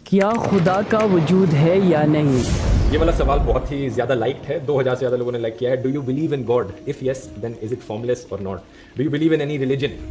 کیا خدا کا وجود ہے یا نہیں؟ یہ والا سوال بہت ہی زیادہ لائکڈ ہے، 2000 سے زیادہ لوگوں نے لائک کیا ہے۔ Do you believe in God? If yes then is it formless اور not? Do you believe in any religion?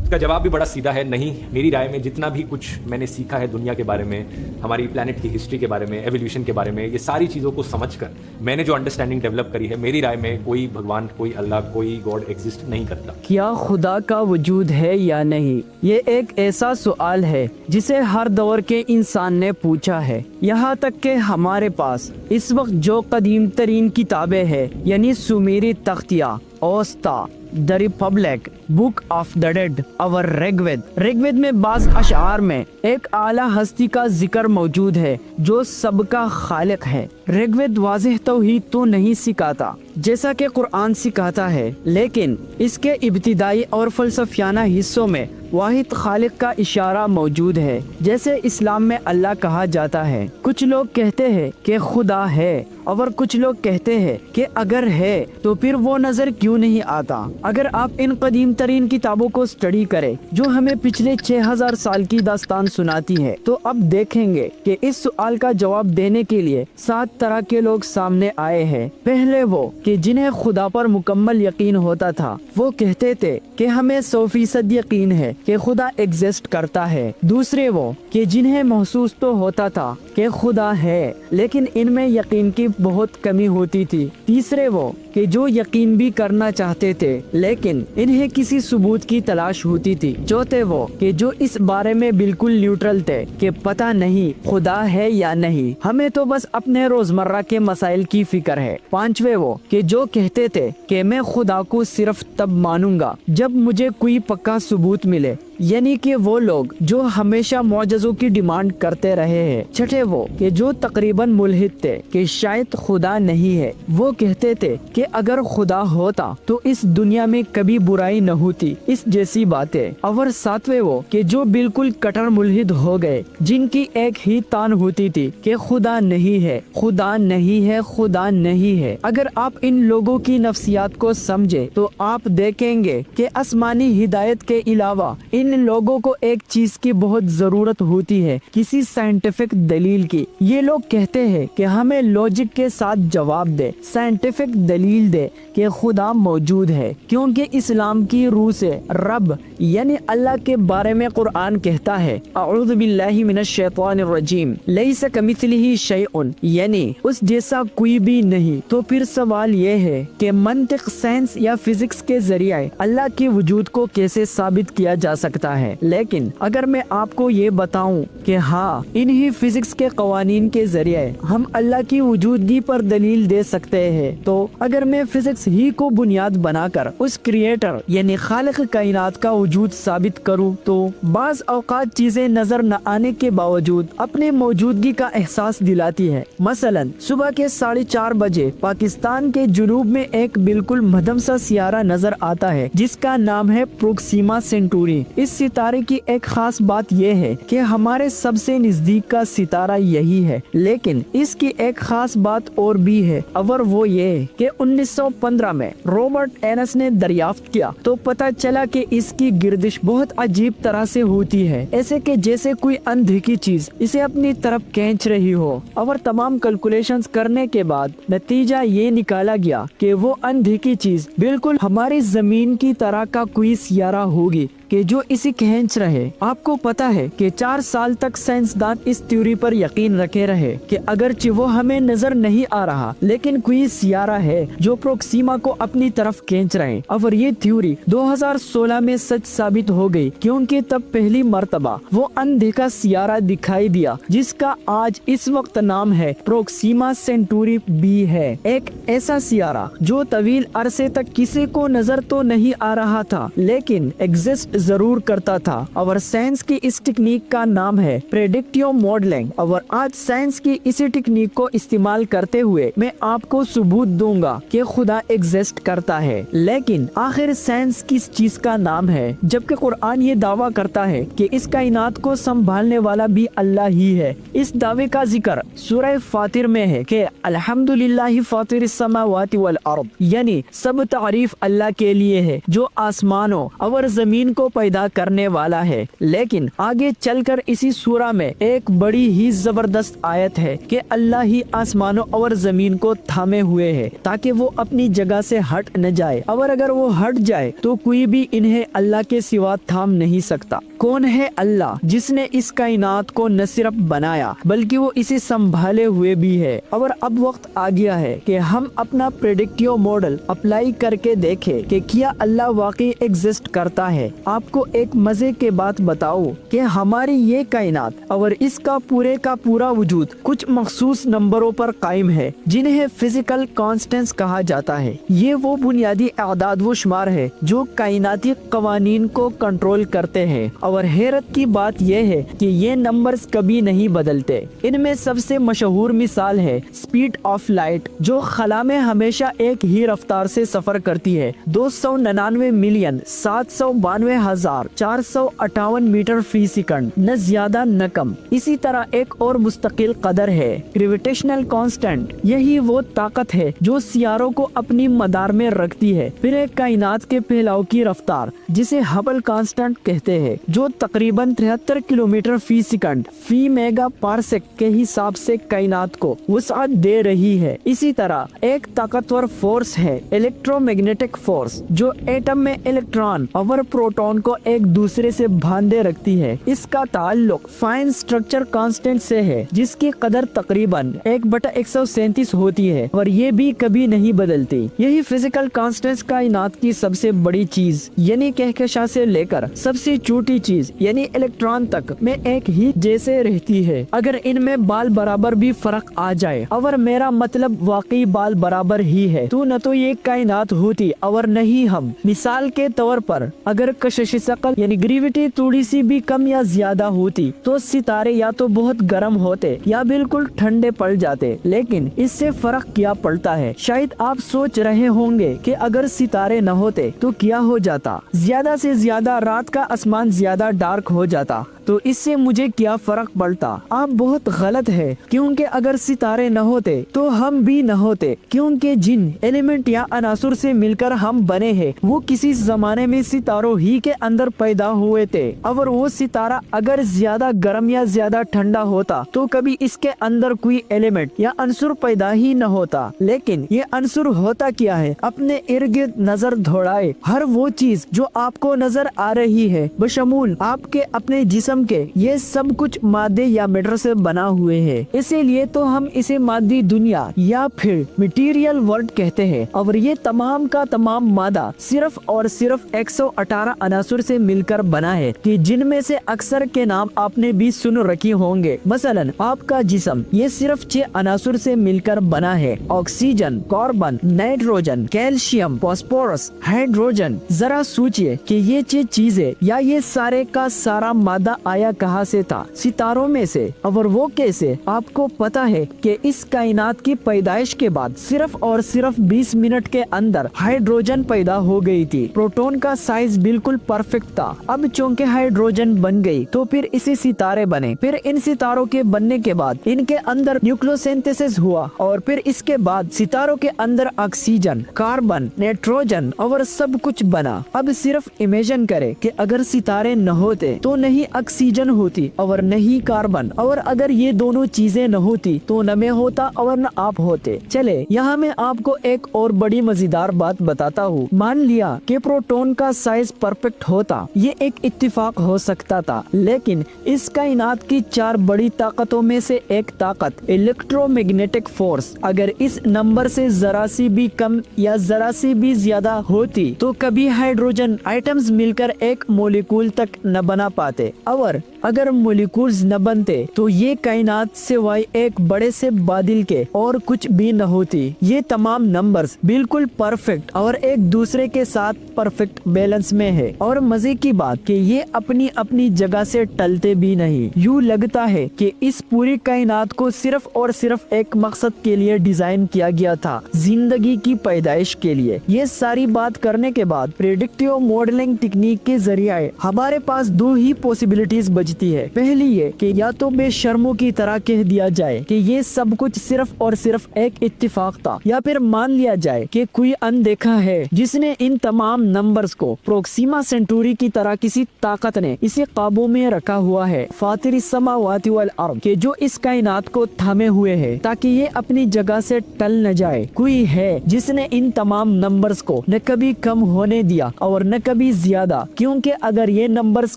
اس کا جواب بھی بڑا سیدھا ہے، نہیں۔ میری رائے میں جتنا بھی کچھ میں نے سیکھا ہے دنیا کے بارے میں، ہماری پلانٹ کی ہسٹری کے بارے میں، ایولیوشن کے بارے میں، یہ ساری چیزوں کو سمجھ کر میں نے جو انڈرسٹینڈنگ ڈیولپ کری ہے، میری رائے میں کوئی بھگوان، کوئی اللہ، کوئی گاڈ ایگزسٹ نہیں کرتا۔ کیا خدا کا وجود ہے یا نہیں؟ یہ ایک ایسا سوال ہے جسے ہر دور کے انسان نے پوچھا ہے، یہاں تک کہ ہمارے پاس اس وقت جو قدیم ترین کتابیں ہیں، یعنی سومیری تختیہ، Avesta, the Republic, Book of the Dead اور ریگ وید میں بعض اشعار میں ایک اعلیٰ ہستی کا ذکر موجود ہے جو سب کا خالق ہے۔ ریگ وید واضح توحید تو نہیں سکھاتا جیسا کہ قرآن سکھاتا ہے، لیکن اس کے ابتدائی اور فلسفیانہ حصوں میں واحد خالق کا اشارہ موجود ہے، جیسے اسلام میں اللہ کہا جاتا ہے۔ کچھ لوگ کہتے ہیں کہ خدا ہے اور کچھ لوگ کہتے ہیں کہ اگر ہے تو پھر وہ نظر کیوں نہیں آتا۔ اگر آپ ان قدیم ترین کتابوں کو اسٹڈی کریں جو ہمیں پچھلے 6000 سال کی داستان سناتی ہے، تو اب دیکھیں گے کہ اس سوال کا جواب دینے کے لیے 7 طرح کے لوگ سامنے آئے ہیں۔ پہلے وہ کہ جنہیں خدا پر مکمل یقین ہوتا تھا، وہ کہتے تھے کہ ہمیں 100% یقین ہے کہ خدا ایگزسٹ کرتا ہے۔ دوسرے وہ کہ جنہیں محسوس تو ہوتا تھا کہ خدا ہے، لیکن ان میں یقین کی بہت کمی ہوتی تھی۔ تیسرے وہ کہ جو یقین بھی کرنا چاہتے تھے لیکن انہیں کسی ثبوت کی تلاش ہوتی تھی۔ چوتھے وہ کہ جو اس بارے میں بالکل نیوٹرل تھے کہ پتہ نہیں خدا ہے یا نہیں، ہمیں تو بس اپنے روزمرہ کے مسائل کی فکر ہے۔ پانچویں وہ کہ جو کہتے تھے کہ میں خدا کو صرف تب مانوں گا جب مجھے کوئی پکا ثبوت ملے، یعنی کہ وہ لوگ جو ہمیشہ معجزوں کی ڈیمانڈ کرتے رہے ہیں۔ چھٹے وہ کہ جو تقریباً ملحد تھے کہ شاید خدا نہیں ہے، وہ کہتے تھے کہ اگر خدا ہوتا تو اس دنیا میں کبھی برائی نہ ہوتی، اس جیسی باتیں۔ اور ساتویں وہ کہ جو بالکل کٹر ملحد ہو گئے، جن کی ایک ہی تان ہوتی تھی کہ خدا نہیں ہے، خدا نہیں ہے، خدا نہیں ہے۔ اگر آپ ان لوگوں کی نفسیات کو سمجھے تو آپ دیکھیں گے کہ آسمانی ہدایت کے علاوہ ان لوگوں کو ایک چیز کی بہت ضرورت ہوتی ہے، کسی سائنٹیفک دلیل کی۔ یہ لوگ کہتے ہیں کہ ہمیں لاجک کے ساتھ جواب دے، سائنٹیفک دلیل دے کہ خدا موجود ہے، کیونکہ اسلام کی روح سے رب یعنی اللہ کے بارے میں قرآن کہتا ہے، اعوذ باللہ من الشیطان الرجیم، لیس کمثلہ شیء، یعنی اس جیسا کوئی بھی نہیں۔ تو پھر سوال یہ ہے کہ منطق، سائنس یا فزکس کے ذریعے اللہ کے وجود کو کیسے ثابت کیا جا سکتا ہے؟ لیکن اگر میں آپ کو یہ بتاؤں کہ ہاں، انہی فزکس کے قوانین کے ذریعے ہم اللہ کی وجودگی پر دلیل دے سکتے ہیں، تو اگر میں فزکس ہی کو بنیاد بنا کر اس کریٹر یعنی خالق کائنات کا وجود ثابت کروں، تو بعض اوقات چیزیں نظر نہ آنے کے باوجود اپنے موجودگی کا احساس دلاتی ہے۔ مثلا صبح کے 4:30 بجے پاکستان کے جنوب میں ایک بالکل مدھم سا سیارہ نظر آتا ہے جس کا نام ہے پروکسیما سینٹوری۔ اس ستارے کی ایک خاص بات یہ ہے کہ ہمارے سب سے نزدیک کا ستارہ یہی ہے، لیکن اس کی ایک خاص بات اور بھی ہے، اور وہ یہ کہ 1915 میں رابرٹ اینس نے دریافت کیا تو پتہ چلا کہ اس کی گردش بہت عجیب طرح سے ہوتی ہے، ایسے کہ جیسے کوئی اندھیکی چیز اسے اپنی طرف کھینچ رہی ہو۔ اور تمام کیلکولیشنز کرنے کے بعد نتیجہ یہ نکالا گیا کہ وہ اندھیکی چیز بالکل ہماری زمین کی طرح کا کوئی سیارہ ہوگی کہ جو اسی کھینچ رہے۔ آپ کو پتا ہے کہ 4 سال تک سائنسدان اس تھیوری پر یقین رکھے رہے کہ اگرچہ وہ ہمیں نظر نہیں آ رہا لیکن کوئی سیارہ ہے جو پروکسیما کو اپنی طرف کھینچ رہے، اور یہ تھیوری 2016 میں سچ ثابت ہو گئی، کیونکہ تب پہلی مرتبہ وہ اندھیکا سیارہ دکھائی دیا جس کا آج اس وقت نام ہے پروکسیما سینٹوری بی ہے، ایک ایسا سیارہ جو طویل عرصے تک کسی کو نظر تو نہیں آ رہا تھا لیکن ایگزسٹ ضرور کرتا تھا، اور سائنس کی اس ٹیکنیک کا نام ہے پریڈکٹیو ماڈلنگ۔ اور آج سائنس کی اسی ٹیکنیک کو استعمال کرتے ہوئے میں آپ کو ثبوت دوں گا کہ خدا ایگزسٹ کرتا ہے۔ لیکن آخر سائنس کس چیز کا نام ہے جبکہ قرآن یہ دعویٰ کرتا ہے کہ اس کائنات کو سنبھالنے والا بھی اللہ ہی ہے؟ اس دعوے کا ذکر سورہ فاطر میں ہے کہ الحمدللہ فاطر السماوات والارض، یعنی سب تعریف اللہ کے لیے ہے جو آسمانوں اور زمین کو کو پیدا کرنے والا ہے۔ لیکن آگے چل کر اسی سورہ میں ایک بڑی ہی زبردست آیت ہے کہ اللہ ہی آسمانوں اور زمین کو تھامے ہوئے ہے تاکہ وہ اپنی جگہ سے ہٹ نہ جائے، اور اگر وہ ہٹ جائے تو کوئی بھی انہیں اللہ کے سوا تھام نہیں سکتا۔ کون ہے اللہ جس نے اس کائنات کو نہ صرف بنایا بلکہ وہ اسے سنبھالے ہوئے بھی ہے۔ اور اب وقت آ گیا ہے کہ ہم اپنا پریڈکٹیو ماڈل اپلائی کر کے دیکھیں کہ کیا اللہ واقعی ایگزسٹ کرتا ہے۔ آپ کو ایک مزے کے بات بتاؤ کہ ہماری یہ کائنات اور اس کا پورے کا پورا وجود کچھ مخصوص نمبروں پر قائم ہے جنہیں فزیکل کانسٹنٹس کہا جاتا ہے۔ یہ وہ بنیادی اعداد و شمار ہے جو کائناتی قوانین کو کنٹرول کرتے ہیں، اور حیرت کی بات یہ ہے کہ یہ نمبرز کبھی نہیں بدلتے۔ ان میں سب سے مشہور مثال ہے سپیڈ آف لائٹ، جو خلا میں ہمیشہ ایک ہی رفتار سے سفر کرتی ہے، 299,792,458 میٹر فی سیکنڈ، نہ زیادہ نہ کم۔ اسی طرح ایک اور مستقل قدر ہے گریویٹیشنل کانسٹنٹ۔ یہی وہ طاقت ہے جو سیاروں کو اپنی مدار میں رکھتی ہے۔ پھر ایک کائنات کے پھیلاؤ کی رفتار جسے ہبل کانسٹنٹ کہتے ہیں، جو تقریباً 73 کلومیٹر فی سیکنڈ فی میگا پارسیک کے حساب سے کائنات کو وسعت دے رہی ہے۔ اسی طرح ایک طاقتور فورس ہے الیکٹرو میگنیٹک فورس، جو ایٹم میں الیکٹران اور پروٹون کو ایک دوسرے سے باندھے رکھتی ہے۔ اس کا تعلق فائن اسٹرکچر کانسٹنٹ سے ہے جس کی قدر تقریباً 1/137 ہوتی ہے، اور یہ بھی کبھی نہیں بدلتی۔ یہی فزیکل کانسٹنٹ کائنات کی سب سے بڑی چیز یعنی کہکشاں سے لے کر سب سے چھوٹی چیز یعنی الیکٹران تک میں ایک ہی جیسے رہتی ہے۔ اگر ان میں بال برابر بھی فرق آ جائے، اور میرا مطلب واقعی بال برابر ہی ہے، تو نہ تو یہ کائنات ہوتی اور نہ ہی ہم۔ مثال کے طور پر اگر کشش ثقل یعنی گریویٹی تھوڑی سی بھی کم یا زیادہ ہوتی تو ستارے یا تو بہت گرم ہوتے یا بالکل ٹھنڈے پڑ جاتے۔ لیکن اس سے فرق کیا پڑتا ہے؟ شاید آپ سوچ رہے ہوں گے کہ اگر ستارے نہ ہوتے تو کیا ہو جاتا؟ زیادہ سے زیادہ رات کا آسمان زیادہ ڈارک ہو جاتا، تو اس سے مجھے کیا فرق پڑتا؟ آپ بہت غلط ہے، کیونکہ اگر ستارے نہ ہوتے تو ہم بھی نہ ہوتے، کیونکہ جن ایلیمنٹ یا عناصر سے مل کر ہم بنے ہیں وہ کسی زمانے میں ستاروں ہی کے اندر پیدا ہوئے تھے، اور وہ ستارہ اگر زیادہ گرم یا زیادہ ٹھنڈا ہوتا تو کبھی اس کے اندر کوئی ایلیمنٹ یا عنصر پیدا ہی نہ ہوتا۔ لیکن یہ عنصر ہوتا کیا ہے؟ اپنے ارد گرد نظر دوڑائے، ہر وہ چیز جو آپ کو نظر آ رہی ہے بشمول آپ کے اپنے جسم کے، یہ سب کچھ مادے یا میٹر سے بنا ہوئے ہے۔ اسی لیے تو ہم اسے مادی دنیا یا پھر مٹیریل ورلڈ کہتے ہیں، اور یہ تمام کا تمام مادہ صرف اور صرف 118 عناصر سے مل کر بنا ہے، کہ جن میں سے اکثر کے نام آپ نے بھی سن رکھی ہوں گے۔ مثلا آپ کا جسم یہ صرف 6 عناصر سے مل کر بنا ہے: oxygen, carbon, nitrogen, calcium, phosphorus, hydrogen. ذرا سوچئے کہ یہ 6 چیزیں یا یہ سارے کا سارا مادہ آیا کہاں سے تھا؟ ستاروں میں سے۔ اور وہ کیسے؟ آپ کو پتا ہے کہ اس کائنات کی پیدائش کے بعد صرف اور صرف 20 منٹ کے اندر ہائیڈروجن پیدا ہو گئی تھی۔ پروٹون کا سائز بالکل پرفیکٹ تھا۔ اب چونکہ ہائیڈروجن بن گئی تو پھر اسے ستارے بنے۔ پھر ان ستاروں کے بننے کے بعد ان کے اندر نیوکلیوسینتھسس ہوا، اور پھر اس کے بعد ستاروں کے اندر آکسیجن، کاربن، نائٹروجن اور سب کچھ بنا۔ اب صرف امیجن کرے کہ اگر ستارے نہ ہوتے تو نہیں آکسیجن ہوتی اور نہیں کاربن، اور اگر یہ دونوں چیزیں نہ ہوتی تو نہ میں ہوتا اور نہ آپ ہوتے۔ چلے یہاں میں آپ کو ایک اور بڑی مزیدار بات بتاتا ہوں۔ مان لیا کہ پروٹون کا سائز پرفیکٹ ہوتا، یہ ایک اتفاق ہو سکتا تھا، لیکن اس کائنات کی 4 بڑی طاقتوں میں سے ایک طاقت الیکٹرو میگنیٹک فورس اگر اس نمبر سے ذرا سی بھی کم یا ذرا سی بھی زیادہ ہوتی تو کبھی ہائیڈروجن آئٹمز مل کر ایک مالیکول تک نہ بنا پاتے، اور اگر مالیکولز نہ بنتے تو یہ کائنات سوائے ایک بڑے سے بادل کے اور کچھ بھی نہ ہوتی۔ یہ تمام نمبرز بالکل پرفیکٹ اور ایک دوسرے کے ساتھ پرفیکٹ بیلنس میں ہے، اور مزے کی بات کہ یہ اپنی اپنی جگہ سے ٹلتے بھی نہیں۔ یوں لگتا ہے کہ اس پوری کائنات کو صرف اور صرف ایک مقصد کے لیے ڈیزائن کیا گیا تھا، زندگی کی پیدائش کے لیے۔ یہ ساری بات کرنے کے بعد پریڈکٹیو ماڈلنگ ٹیکنیک کے ذریعے ہمارے پاس 2 ہی پوسیبلٹیز بچتی سمجھتی ہے۔ پہلی یہ کہ یا تو بے شرموں کی طرح کہہ دیا جائے کہ یہ سب کچھ صرف اور صرف ایک اتفاق تھا، یا پھر مان لیا جائے کہ کوئی اندیکھا ہے جس نے ان تمام نمبرز کو پروکسیما سینٹوری کی طرح کسی طاقت نے اسے قابو میں رکھا ہوا ہے، فاطر السماوات والارض، کہ جو اس کائنات کو تھامے ہوئے ہے تاکہ یہ اپنی جگہ سے ٹل نہ جائے۔ کوئی ہے جس نے ان تمام نمبرز کو نہ کبھی کم ہونے دیا اور نہ کبھی زیادہ، کیونکہ اگر یہ نمبرز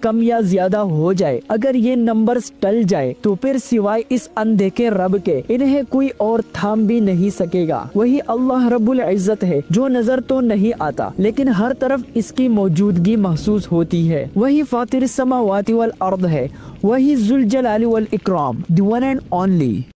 کم یا زیادہ ہو جائے، اگر یہ نمبرز ٹل جائے تو پھر سوائے اس اندیکھے رب کے انہیں کوئی اور تھام بھی نہیں سکے گا۔ وہی اللہ رب العزت ہے جو نظر تو نہیں آتا لیکن ہر طرف اس کی موجودگی محسوس ہوتی ہے۔ وہی فاطر السماوات والارض ہے، وہی ذوالجلال والاکرام، دی ون اینڈ اونلی۔